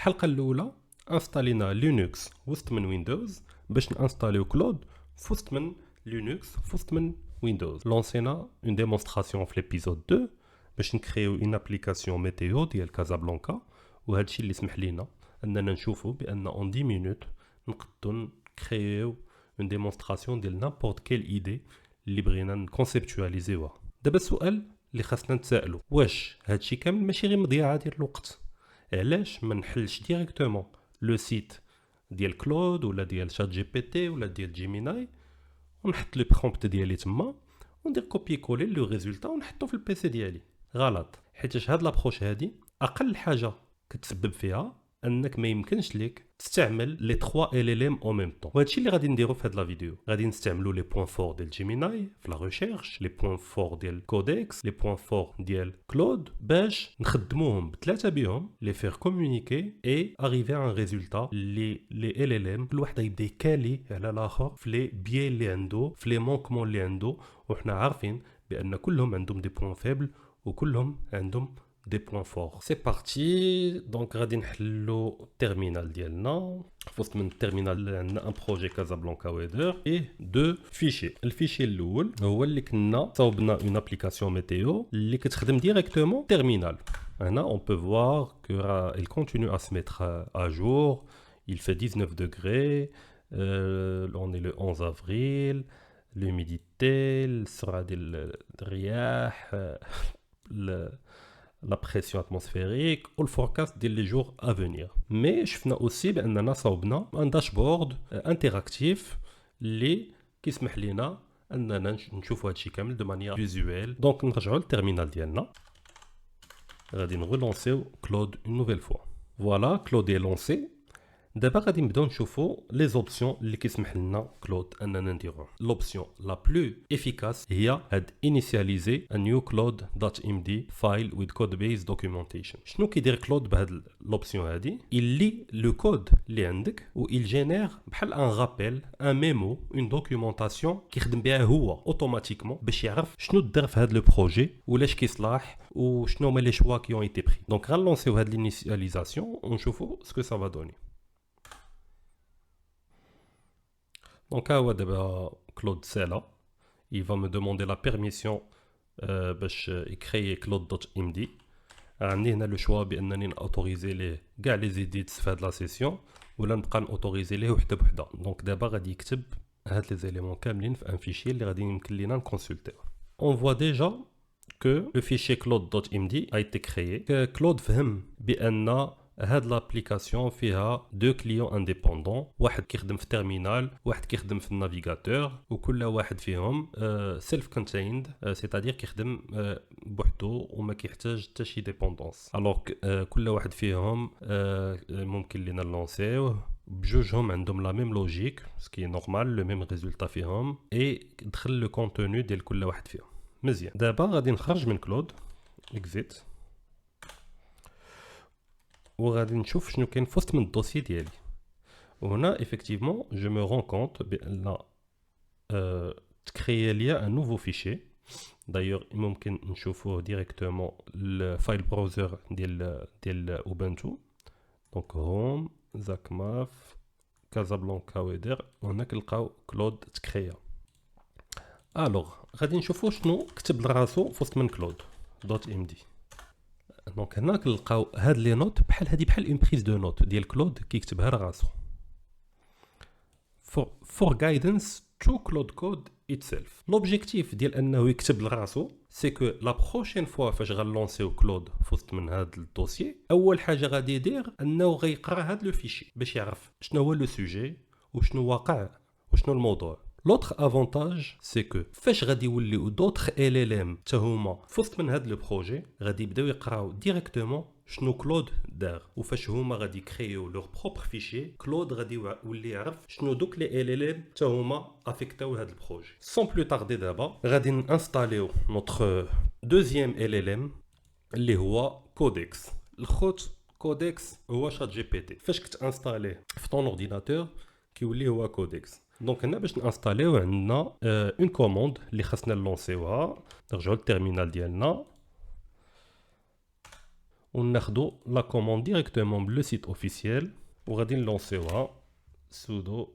الحلقه الاولى انستالينا لينكس وسط من ويندوز باش نانستاليو كلود فوسط من لينكس فوسط من ويندوز. لونسينا اون ديمونستراسيون في ليبيزود 2 باش نكريو اون ابليكاسيون ميتيو ديال كازابلانكا، وهذا الشيء اللي سمح لينا اننا نشوفوا بان اون 10 مينوت نقدروا نكريو اون ديمونستراسيون ديال نابورت كيل ايدي اللي بغينا نكونسيبتواليزيوها. دابا السؤال اللي خاصنا نتسائلوا، واش هادشي كامل ماشي غير مضيعه ديال الوقت؟ علاش ما نحلش ديريكتومون لو سيت ديال كلود ولا ديال شات جي بي تي ولا ديال جيميناي ونحط لو برومبت ديالي تما وندير كوبي كولي لو ريزولتا ونحطو في البيسي ديالي؟ غلط، حيتاش هاد لابروش هادي اقل حاجه كتسبب فيها انك ما يمكنش ليك تستعمل لي 3 ال ال ام او ميم طون. وهادشي اللي غادي نديرو في هاد لا فيديو. غادي نستعملو لي بوين فور ديال جيميناي في لا ريشيرش، لي بوين فور ديال كودكس، لي بوين فور ديال كلود باش نخدموهم بثلاثه بيهم لي فير كومونيكي اي اريفي ان ريزولتا لي ال ال ام كل واحد يبدا يكالي على الاخر في لي بيي اللي عنده، في لي مونكمون اللي عنده، وحنا عارفين بان كلهم عندهم دي بوين فيبل وكلهم عندهم des points forts. C'est parti. Donc غادي نحلو التيرمينال ديالنا. فوسط من التيرمينال عندنا ان بروجي كازابلانكا ويدر اي دو فيشي. الفيشي الاول هو اللي كنا صاوبنا اون ابليكاسيون ميتيو اللي كتخدم ديريكتومون تيرمينال. هنا on peut voir que il continue à se mettre à jour. Il fait 19 degrés. On est le 11 avril. L'humidité, السرعه ديال الرياح، la pression atmosphérique ou le forecast des jours à venir. Mais je fais aussi un dashboard interactif qui se met de manière visuelle. Donc on va le terminal ديالنا. غادي relancer Claude une nouvelle fois. Voilà, Claude est lancé. دابا غادي نبداو نشوفوا لي زوبسيون اللي كيسمح لنا كلود اننا نديرو. لوبسيون لا بلو افيكاس هي هاد انيسياليزي ا نيو كلود دوت ام دي فايل ويز كود بيز دوكيومنتيشن. شنو كيدير كلود بهاد لوبسيون هادي؟ يلي لو كود اللي عندك و il جينير بحال ان رابيل ان ميمو اون دوكيومنتاسيون كيخدم بها هو اوتوماتيكمون باش يعرف شنو دار في هاد لو بروجي ولاش كيصلاح وشنو هما لي شوا كي اون ايتي بري. دونك غنلونسيو هاد الانيسياليزاسيون ونشوفوا سكو سا فا دوني. Donc, Claude c'est là. Il va me demander la permission de créer Claude.md. On a le choix d'autoriser les edits de la session ou d'autoriser les وحدة. Donc, d'abord, il va écrire les éléments كاملين في un fichier اللي غادي يمكن لينا consulter. On voit déjà que le fichier Claude.md a été créé. Que Claude فهم بأن هاد لابليكاسيون فيها دو كليون انديبوندون، واحد كيخدم في التيرمينال واحد كيخدم في النافيغاتور، وكل واحد فيهم سيلف كونتيند، سيتادير كيخدم بوحدو وما كيحتاج حتى شي ديبوندونس. الوغ كل واحد فيهم ممكن لينا نلونسيوه بجوجهم عندهم لا ميم لوجيك سكي نورمال، لو ميم ريزولتا فيهم اي دخل لو كونتوني ديال كل واحد فيهم. مزيان، دابا غادي نخرج من كلود اكزيت وغادي نشوف شنو كاين في وسط من الدوسي ديالي. وهنا effectivement je me rends compte بان تكريا ليا ان نوفو فيشي. دايوغ ممكن نشوفوه ديريكتومون الفايل براوزر ديال اوبنتو. دونك هوم زاكماف كازابلانكا ويدر، وهنا كنلقاو كلود تكريا. الوغ غادي نشوفو شنو كتب لراسو في وسط من كلود دوت ام دي. دونك هنا كنلقاو هاد لي نوت بحال هادي، بحال اون بريز دو نوت ديال كلود كيكتبها لراسو. فور غايدنس تو كلود كود اتسيلف. لوبجيكتيف ديال انه يكتب لراسو سي كو لا بروشين فوا فاش غنلونسيو كلود فوسط من هاد الدوسيي، اول حاجه غادي يدير انه غيقرا هاد لو فيشي باش يعرف شنو هو لو سوجي وشنو واقع وشنو الموضوع. L'autre avantage, c'est que فاش غادي يوليو d'autres LLM حتى هما فوسط من هاد لو بروجي غادي يبداو يقراو ديريكتومون شنو كلود دار، وفاش هما غادي يكريو لور بروبر فيشي كلود غادي يولي يعرف شنو دوك لي LLM حتى هما افيكتاو هاد البروجي. سون بلو تاردي دابا غادي نانستاليو نوتر دوزيام LLM اللي هو كودكس. الخوت كودكس هو شات جي بي تي، فاش كتانستاليه في طون اورديناتور كيولي هو كودكس. دونك هنا باش نانستاليو عندنا اون كوموند اللي خاصنا نلونسيوها. نرجعوا للتيرمينال ديالنا وناخدو la commande directement le site officiel وغادي نلونسيوها sudo.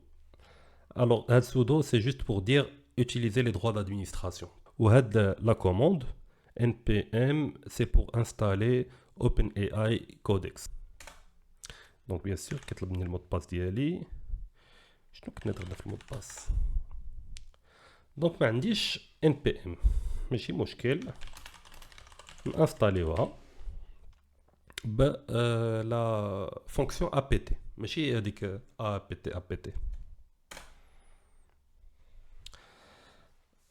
Alors sudo c'est juste pour dire utiliser les droits d'administration. وهاد la commande npm c'est pour installer OpenAI Codex. Donc bien sûr كيطلبني المود باس ديالي. شنو كنا درنا في المود باس؟ دونك ما عنديش npm ماشي مشكل نانستاليوها ب لا فونكسيون apt ماشي هذيك apt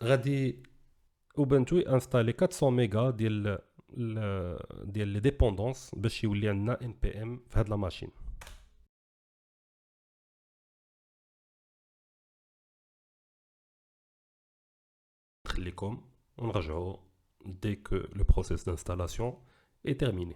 غادي اوبنتو انستالي 400 ميغا ديال لي ديبوندونس باش يولي عندنا npm في هاد لا ماشين. نخليكم ونرجعوا dès que le process d'installation est terminé.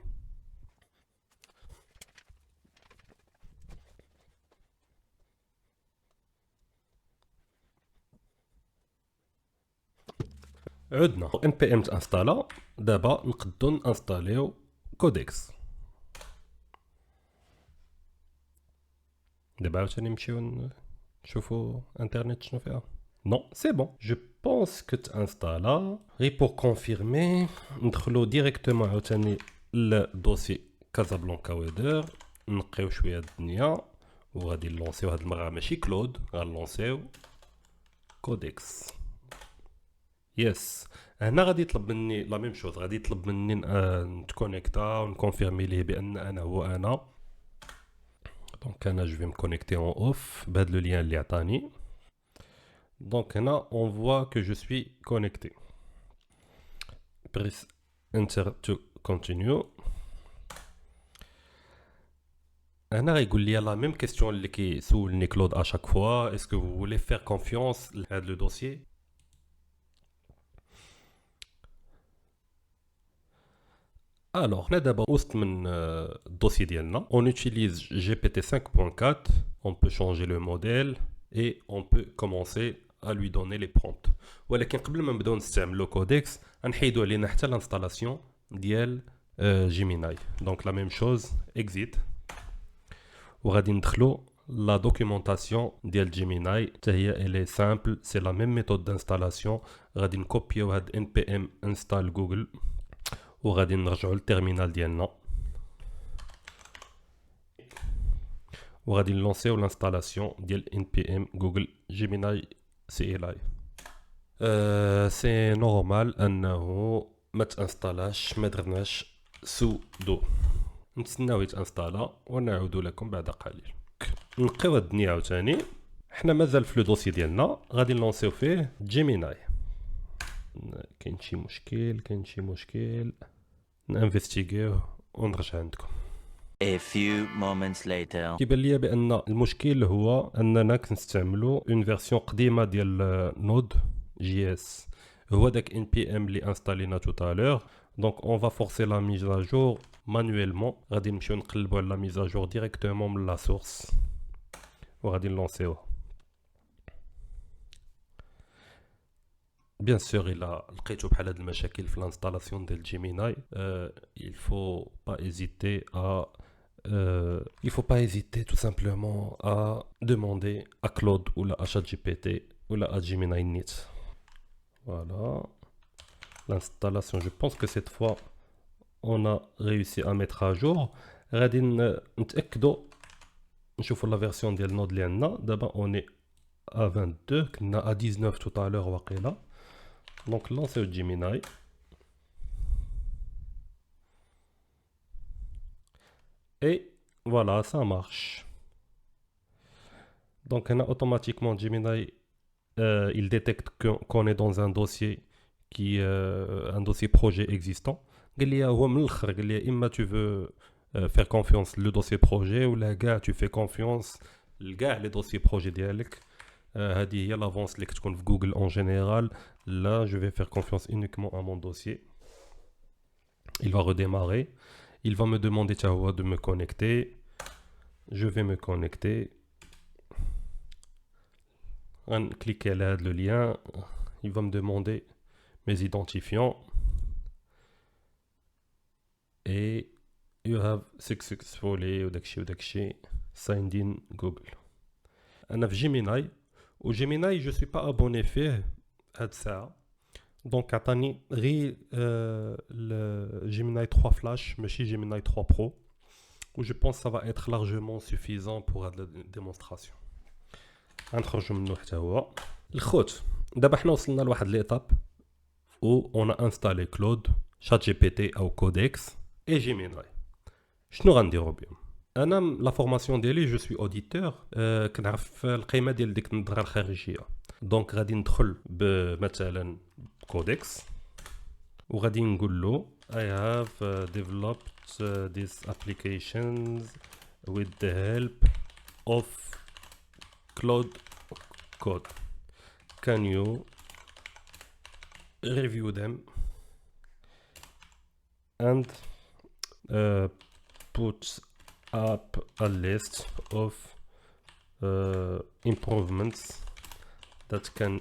عدنا npm تانستالا. دابا نقدو نانستاليو كودكس. دابا عاوتاني نمشيو نشوفو انترنت شنو فيها. Non, c'est bon. Je pense que tu installes. Et pour confirmer, ندخلو directement عاوتاني le dossier Casablanca Weather. نقيو شويه الدنيا وغادي نلونسيو هاد المره ماشي كلود غنلونسيو كودكس. يس هنا غادي يطلب مني لا ميم شوز غادي يطلب مني نتكونيكتا ونكونفيرمي ليه بان انا هو انا. دونك انا جو في مكونيكتي اون اوف بهاد لو لين اللي عطاني. Donc là, on voit que je suis connecté. Press Enter to continue. هنا غيقول لي la même question اللي كيسولني كلود à chaque fois. Est-ce que vous voulez faire confiance à le dossier? Alors, on a d'abord وسط من dossier ديالنا. On utilise GPT 5.4. On peut changer le modèle et on peut commencer à lui donner les prompts. ولكن قبل ما نبداو نستعملو كودكس غنحيدو علينا حتى الانستالاسيون ديال جيميناي. دونك لا ميم شوز اكزيت وغادي ندخلو لا دوكيومونطاسيون ديال جيميناي حتى هي الي سامبل سي لا ميم ميثود دانستالاسيون. غادي نكوبيو هاد npm install جوجل وغادي نرجعو للتيرمينال ديالنا وغادي نلونسيو الانستالاسيون ديال npm جوجل جيميناي CLI. سي نورمال انه ما تانستالاش ما درناش سودو. نتسناو يتانستالا ونعود لكم بعد قليل. نقيو هاد الدنيا عاوتاني. حنا مازال في لو دوسي ديالنا غادي نلونسيو فيه جيميناي. كاين شي مشكل نانفستيغيوه ونرجع عندكم. A few moments later. كيبان ليا بان المشكل هو اننا كنستعملوا اون فيرسيون قديمه ديال نود جي اس. هو داك npm اللي انستالينا توتالور. دونك اون فا فورسي لا ميز ا جور مانويلمون. غادي نمشيو نقلبوا على لا ميز ا جور ديريكتومون من لا سورس وغادي نلونسيوها. بيان سور الا لقيتو بحال هاد المشاكل في الانستالاسيون ديال جيميناي il faut pas hésiter tout simplement à demander à Claude ou à ChatGPT ou à Gemini Nit. Voilà l'installation. Je pense que cette fois on a réussi à mettre à jour. غادي نتاكدوا نشوفوا la version ديال النود اللي عندنا. دابا on est à 22 كنا à 19 tout à l'heure واقيلا. Donc lancez Gemini. Et voilà, ça marche. Donc automatiquement Gemini il détecte qu'on est dans un dossier un dossier projet existant. قال لي هو من الاخر قال لي اما tu veux faire confiance le dossier projet ou كاع tu fais confiance لكاع les dossiers projet ديالك. هذه هي l'avance اللي كتكون في جوجل en général. Là je vais faire confiance uniquement à mon dossier. Il va redémarrer. Il va me demander de me connecter. Je vais me connecter. Cliquez là le lien. Il va me demander mes identifiants. Et you have successfully وداكشي signed in Google. انا في جيميناي وجيميناي جو سوي با ابوني فيه هاد الساعه دونك عطاني غير جيميناي 3 فلاش ماشي جيميناي 3 برو و جو بونس ça va être largement suffisant pour هاد la démonstration. غنخرجوا منه حتى هو الخوت. دابا حنا وصلنا لواحد ليطاب و اون انستالي كلود شات جي بي تي او كودكس اي جيميناي. شنو غنديرو بهم؟ انا لا فورماسيون ديالي جو سوي اوديتور كنعرف القيمه ديال ديك النظره الخارجيه دونك غادي ندخل بمثلا كودكس وغادي نقول له I have developed these applications with the help of Cloud Code. Can you review them and put up a list of improvements that can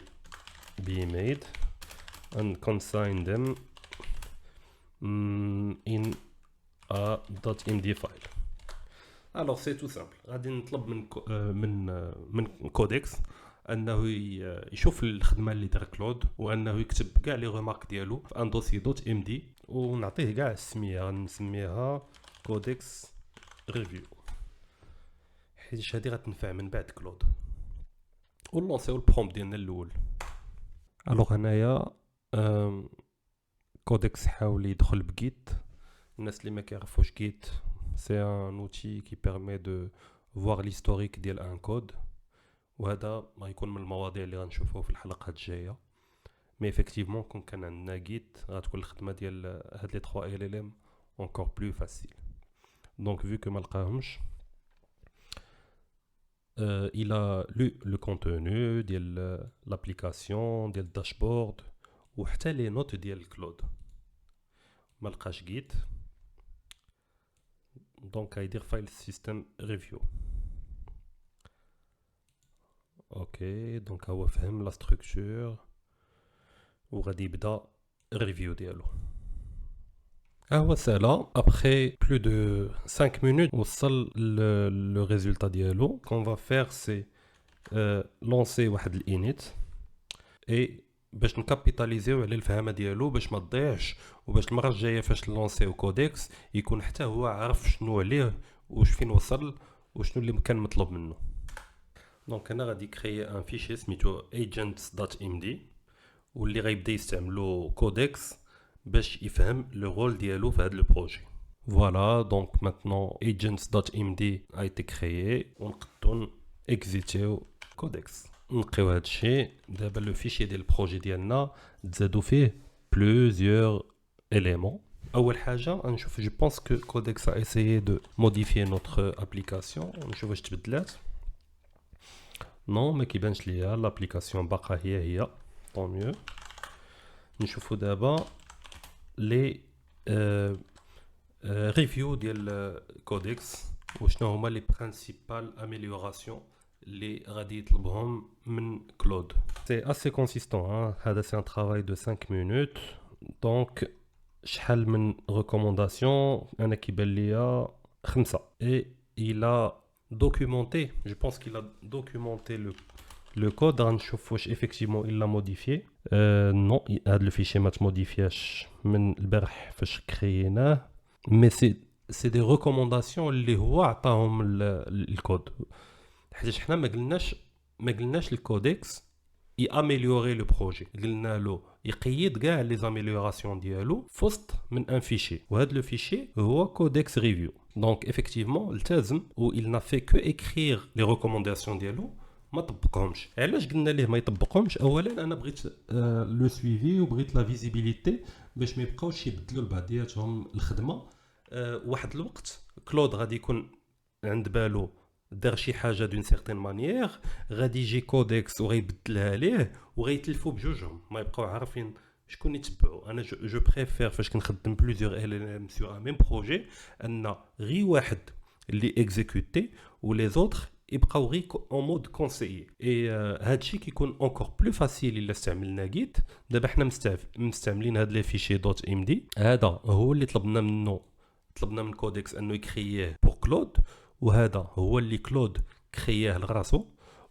be made and consign them in a .md file. Alors c'est tout simple. غادي نطلب من كودكس انه يشوف الخدمه اللي دار كلود وانه يكتب كاع لي ريمارك ديالو في ان دوسي دوت ام دي ونعطيه كاع السميه غنسميها كودكس ريفيو حيت هادي غتنفع من بعد كلود ونلونسيو البرومبت ديالنا الاول. الوغ هنايا كودكس حاول يدخل بجيت. الناس اللي ما كيعرفوش جيت سي ان اوتي كي بيرمي دو فوار ليستوريك ديال ان كود وهذا ما يكون من المواضيع اللي غنشوفوه في الحلقه الجايه. مي effectivement كون كان عندنا جيت غتكون الخدمه ديال هاد لي 3 ال ال ام encore plus facile. Donc vu que ما لقاهمش il a lu le contenu ديال l'application ديال الداشبورد وحتى لي نوت ديال كلود ما لقاش جيت دونك غيدير فايل سيستم ريفيو. اوكي دونك هو فهم لا ستركتور وغادي يبدا الريفيو ديالو. هو سالا ابري بلو دو 5 minutes وصل لو ريزولتا ديالو. كون فا فير سي لونسي واحد الانيت اي باش نكابيتاليزيو على الفهمه ديالو باش ما تضيعش وباش المره الجايه فاش نلونسيو كودكس يكون حتى هو عارف شنو عليه واش فين وصل وشنو اللي كان مطلوب منه. دونك انا غادي كريي ان فيشي سميتو agents.md واللي غيبدا يستعملو كودكس باش يفهم لو رول ديالو في هذا لو بروجي. فوالا دونك ماتنون agents.md a été créé ونقدروا اكزيتيو كودكس. نقيو هذا الشيء دابا لو فيشي ديال البروجي ديالنا تزادوا فيه بلوزيور éléments. اول حاجه نشوف جو بونس كو كودكس a essayé de modifier notre application نشوف واش تبدلات. نو ما كيبانش ليا لابليكاسيون باقا هي طون ميو. نشوفوا دابا لي ريفيو ديال كودكس وشنو هما لي برينسيبال اميليوراسيون اللي غادي يطلبهم من كلود. سي اسي كونسيستون هذا سي ان ترافاي دو 5 minutes دونك شحال من ريكومونداسيون انا كيبان ليا 5 اي il a documenté, je pense qu'il a documenté le code. غنشوف واش effectivement il l'a modifié. non هذا le fichier ما تموديفياش من البارح فاش كرييناه mais c'est des recommandations اللي هو عطاهم الكود حيت حنا ما قلناش الكودكس ياميليوري لو بروجي. قلنا له يقيد كاع لي زاميليوراسيون ديالو فوسط من ان فيشي وهذا لو فيشي هو كودكس ريفيو. دونك effectivement التزم و il n'a fait que écrire les recommandations ديالو ما طبقهمش. علاش قلنا ليه ما يطبقهمش؟ اولا انا بغيت لو سويفي وبغيت لا فيزيبيليتي باش ما يبقاوش يبدلوا لبعضياتهم الخدمه. واحد الوقت كلود غادي يكون عند بالو دار شي حاجه دون سيغتين مانيير غادي يجي كودكس وغيبدلها ليه وغيتلفوا بجوجهم ما يبقاو عارفين شكون يتبعوا. انا جو بريفير فاش كنخدم بلوزيور ال ام سور ان ميم بروجي ان غي واحد اللي اكزيكوتي ولي زوطر يبقاو غي اون مود كونسيي. اي هادشي كيكون اونكور بلو فاسيل الا استعملنا جيت. دابا حنا مستعملين هاد لي فيشي دوت ام دي. هذا هو اللي طلبنا منه طلبنا من كودكس انه يكرييه بور كلود، وهذا هو اللي كلود كرييه لراسو،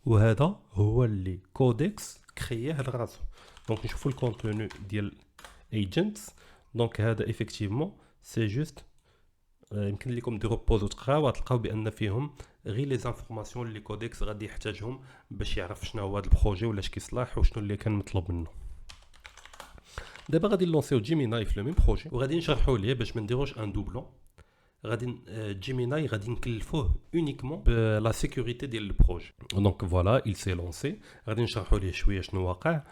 وهذا هو اللي كودكس كرييه لراسو. دونك نشوفوا الكونتوني ديال agents. دونك هذا ايفيكتيفمون سي جوست يمكن لكم ديروا بوز وتقراو، تلقاو بان فيهم غير لي زانفورماسيون اللي كودكس غادي يحتاجهم باش يعرف شنو هو هذا البروجي ولا اش كيصلاح وشنو اللي كان مطلوب منه. دابا غادي نلونسيو جيميناي في لو ميم بروجي، وغادي نشرحوا ليه باش ما نديروش ان دوبلون. غادي جيميناي غادي نكلفوه اونيكمون بلا سيكوريتي ديال البروجي. دونك فوالا il s'est lancé. غادي نشرحوا ليه شويه شنو واقع.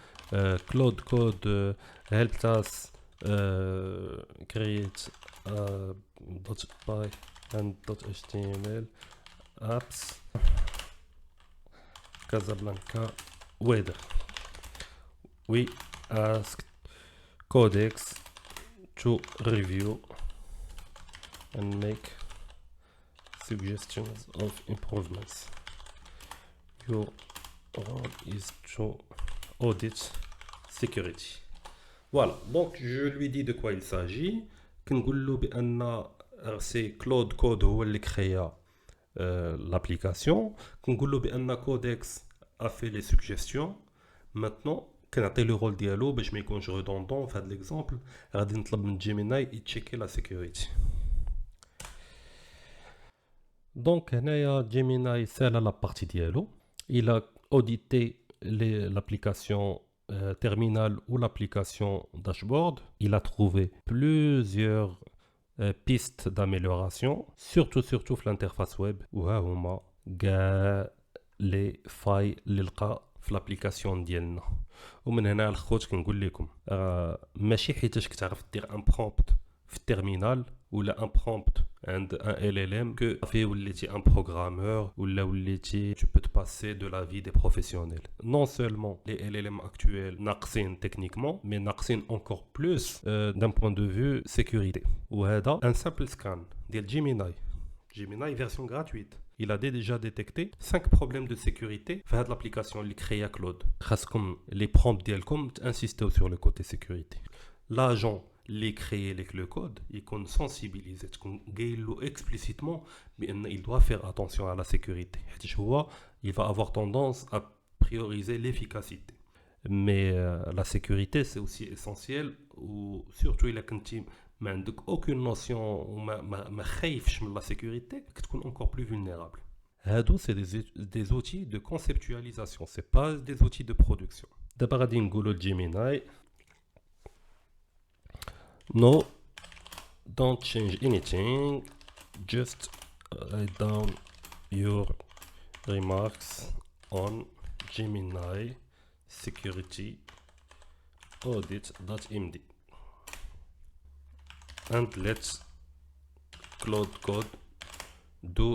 كلود كود helped us create .py and .html apps Casablanca weather. We asked Codex to review and make suggestions of improvements. Your role is to audit security. Voilà, donc je lui dis de quoi il s'agit. كنقول له بان سي كلود كود هو اللي كريا l'application. كنقول له بان كودكس a fait les suggestions. Maintenant كنعطي له رول ديالو باش ما يكونش ريدوندون. في هذا ليكزامبل غادي نطلب من جيميناي يتشيكي لا سيكوريتي. دونك هنايا جيميناي سالا لا بارتي ديالو. il a audité l'application terminal ou l'application dashboard. Il a trouvé plusieurs pistes d'amélioration, surtout في l'interface web. وها هما كاع لي فاي اللي لقى في l'application ديالنا. ومن هنا الخوت كنقول لكم ماشي حيتاش كتعرف دير ان برومبت في التيرمينال ولا ان برومبت عند ان LLM que fait وليتي un programmeur ولا وليتي tu peux te passer de la vie des professionnels. Non seulement les LLM actuels ناقصين techniquement, mais ناقصين encore plus d'un point de vue sécurité. وهذا un simple scan ديال Gemini version gratuite. Il a déjà détecté 5 problèmes de sécurité في هاد l'application اللي créa Claude. خاصكم les prompts ديالكم insister sur le côté sécurité. L'agent اللي créé le code يكون sensibilisé, تكون قايل له explicitement بان il doit faire attention à la sécurité حيت هو il va avoir tendance à prioriser l'efficacité. Mais la sécurité c'est aussi essentiel, ou surtout الا كنتي ما عندك aucune notion وما خايفش من la sécurité كتكون encore plus vulnérable. هادو c'est des outils de conceptualisation, c'est pas des outils de production. دابا غادي نقولوا لجيميناي No, don't change anything. Just write down your remarks on Gemini security audit.md and let Claude Code do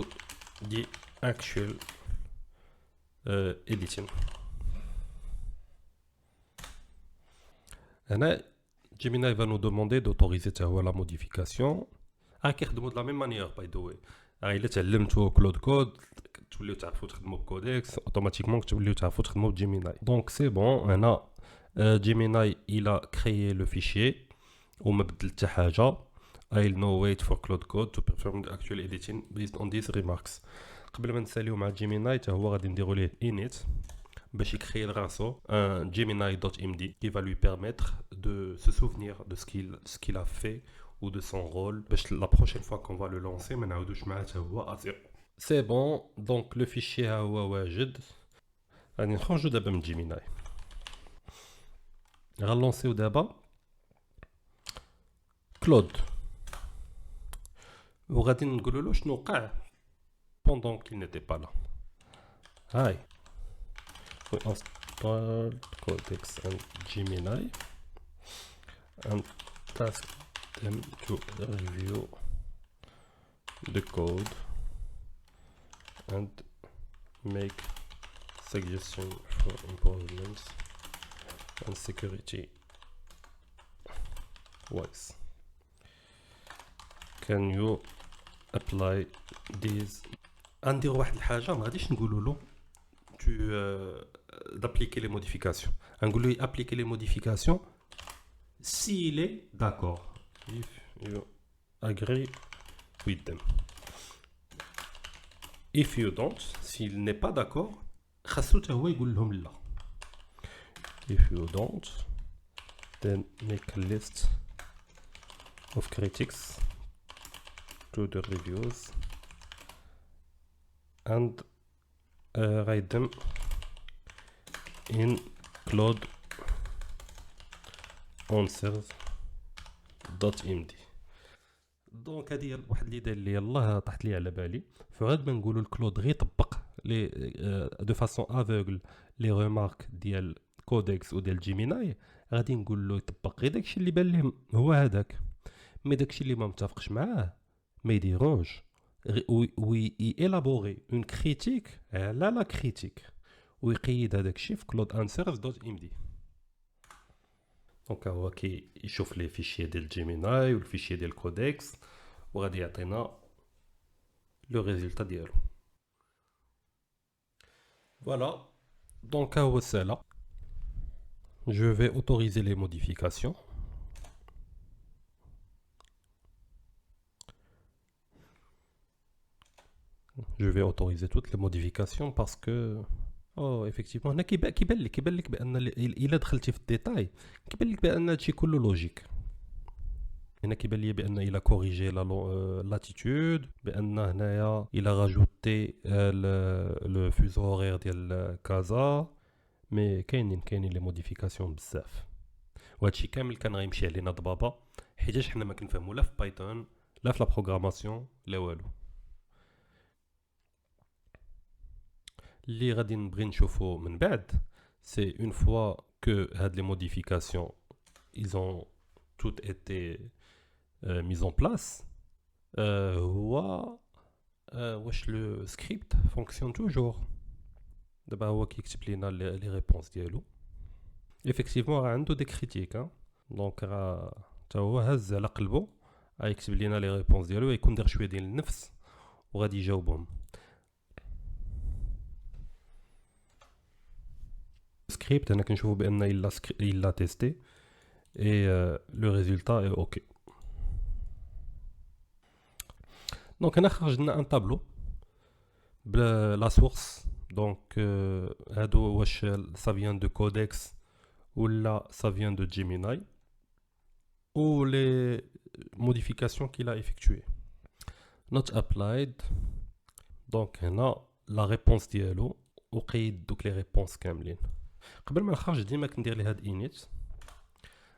the actual editing. هنا Gemini va nous demander d'autoriser la modification. كيخدموا de la même manière by the way. إلا تعلمتوا كلود كود توليو تعرفوا تخدموا بكودكس اوتوماتيكمون توليو تعرفوا تخدموا بجيميناي. دونك سي بون هنا Gemini il a créé le fichier وما بدل حتى حاجه. I'll now wait for Claude Code to perform the actual editing based on these remarks. قبل ما نساليو مع جيميناي حتى هو غادي نديروا ليه init باش يكري لراسو un Gemini.md qui va lui permettre de se souvenir de ce qu'il a fait ou de son rôle باش la prochaine fois qu'on va le lancer ما نعاودوش معاه حتى هو à zéro. C'est bon, donc le fichier ها هو واجد. غادي نخرجوا دابا من جيميناي غنلونسيو دابا كلود وغادي نقولوا له شنو وقع pendant qu'il n'était pas là. هاي we installed Codex and Gemini and tasked them to review the code and make suggestions for improvements and security wise. Can you apply these? ندير واحد الحاجه ما غاديش نقولوا له d'appliquer les modifications. نقول له appliquer les modifications s'il est d'accord. If you agree with them. If you don't, s'il n'est pas d'accord, خاصو حتى هو يقول لهم لا. If you don't, then make a list of critics to the reviews and write them in Claude answers.md. دونك هذه واحد اللي دار لي الله طاحت لي على بالي. فغاد ما نقولوا الكلود غير يطبق لي دو فاسون افوغل لي ريمارك ديال كودكس وديال جيميناي، غادي نقول له يطبق غير داكشي اللي بان ليه هو هذاك، مي داكشي اللي ما متفقش معاه ما يديرونج وي إيلابوري اون كريتيك على لا كريتيك ويقيد هذاك الشيء في كلود انسيرف دوت ام دي. دونك هو كي يشوف لي فيشي ديال جيميناي والفيشي ديال كودكس وغادي يعطينا لو ريزولتا ديالو. فوالا دونك هو سالا. Je vais autoriser les modifications. Je vais autoriser toutes les modifications parce que effectivement هنا كيبان لك بان الا دخلتي في الديتاي كيبان لك بان هادشي كله لوجيك. هنا كيبان لي بان الا كوريجي لاتيتود، بان هنايا الا راجوتي لو فوزو هورير ديال كازا، مي كاينين لي موديفيكاسيون بزاف، وهادشي كامل كان غيمشي علينا ضبابا حيتاش حنا ما كنفهمو لا في بايثون لا في لا بروغراماسيون لا والو. اللي غادي نبغي نشوفو من بعد سي اون فوا كو هاد لي موديفيكاسيون ils ont toutes été mises en place هو واش لو سكريبت فونكسيون توجور. دابا هو كيكتب لينا لي ريبونس ديالو effectivement راه عنده دي كريتيك دونك راه حتى هو هز على قلبو غيكتب لينا لي ريبونس ديالو، يكون دار شويه ديال النفس وغادي يجاوبهم. سكريبت انا كنشوفو بان الا تيستي اي لو ريزولتا اي اوكي. دونك هنا خرج لنا ان تابلو بلا سورس. دونك هادو واش ça vient de codex ولا ça vient de Gemini ou les modifications qu'il a effectuées. Not applied. دونك هنا لا ريبونس ديالو وقيد دوك لي ريبونس كاملين. قبل ما نخرج ديما كندير ليه هاد انيت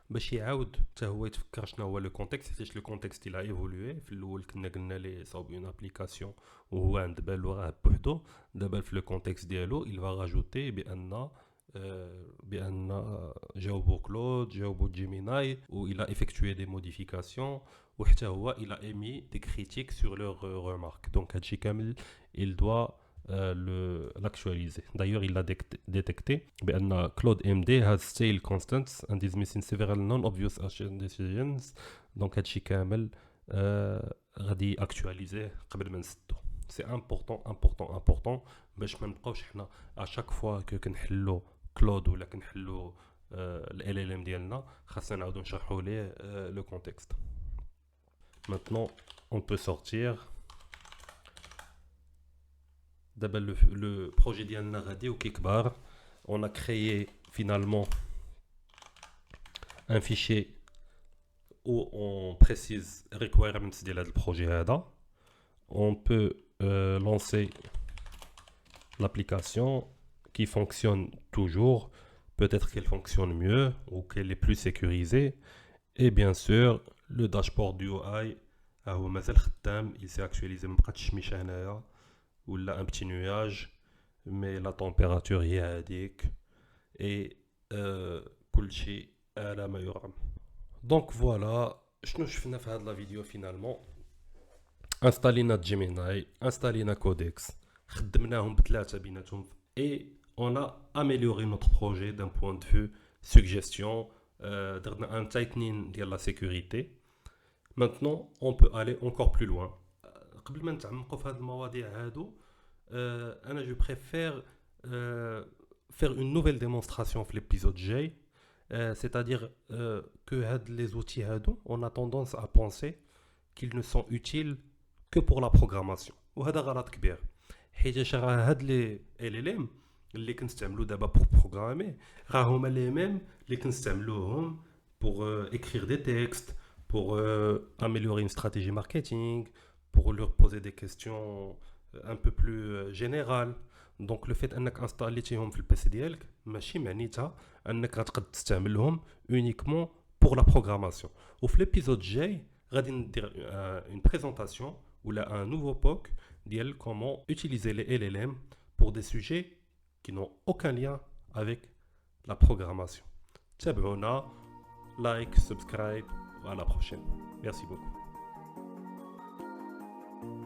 باش يعاود حتى هو يتفكر شنو هو لو كونتكست، حيت لو كونتكست الى ايفولوي. في الاول كنا قلنا ليه صاوب اون ابليكاسيون وهو عند بالو راه بوحدو. دابا في لو كونتكست ديالو il va rajouter بان جاوبو كلود جاوبو جيميناي و il a effectué des modifications وحتى هو il a émis des critiques sur leurs remarques. donc هادشي كامل il doit l'actualiser. D'ailleurs, il a détecté que Claude MD has stale constants and is missing several non-obvious action decisions. Donc, هادشي كامل غادي actualiser قبل ما نسدو. C'est important باش ما نبقاوش حنا à chaque fois que كنحلو كلود ولا كنحلو ال LLM ديالنا خاصنا نعاودو نشرحو ليه le contexte. Maintenant, on peut sortir. D'abord le projet ديالنا غادي وكيكبر. On a créé finalement un fichier où on précise requirements ديال هذا البروجي هذا. On peut lancer l'application qui fonctionne toujours. Peut-être qu'elle fonctionne mieux ou qu'elle est plus sécurisée. Et bien sûr le dashboard du UI هو مازال خدام. Il s'est actualisé ما بقاتش الشميشه هنايا ولا un petit nuage mais la température هي هذيك et كل شيء على ما يرام. donc voilà شنو شفنا في هذا الفيديو. finalement انستالينا جيميناي انستالينا كودكس خدمناهم بثلاثه بيناتهم et on a amélioré notre projet d'un point de vue suggestion. درنا un tightening ديال la sécurité. maintenant on peut aller encore plus loin. قبل ما نتعمقوا في هذه المواضيع هادو انا جو بريفير faire une nouvelle démonstration في l'épisode جاي. c'est-à-dire que هاد les outils هادو on a tendance à penser qu'ils ne sont utiles que pour la programmation. وهذا غلط كبير. حيت هاد لي LLM اللي كنستعملو دابا pour programmer راه هما les mêmes اللي كنستعملوهم pour écrire des textes, pour améliorer une stratégie marketing, pour leur poser des questions un peu plus générales. Donc le fait انك انستاليتيهم في البيسي ديالك ماشي معنيتها انك غتقد تستعملهم uniquement pour la programmation. وفي l'épisode جاي غادي ندير une présentation ou là un nouveau POC ديال comment utiliser les LLM pour des sujets qui n'ont aucun lien avec la programmation. تابعونا, like, subscribe, à la prochaine. Merci beaucoup.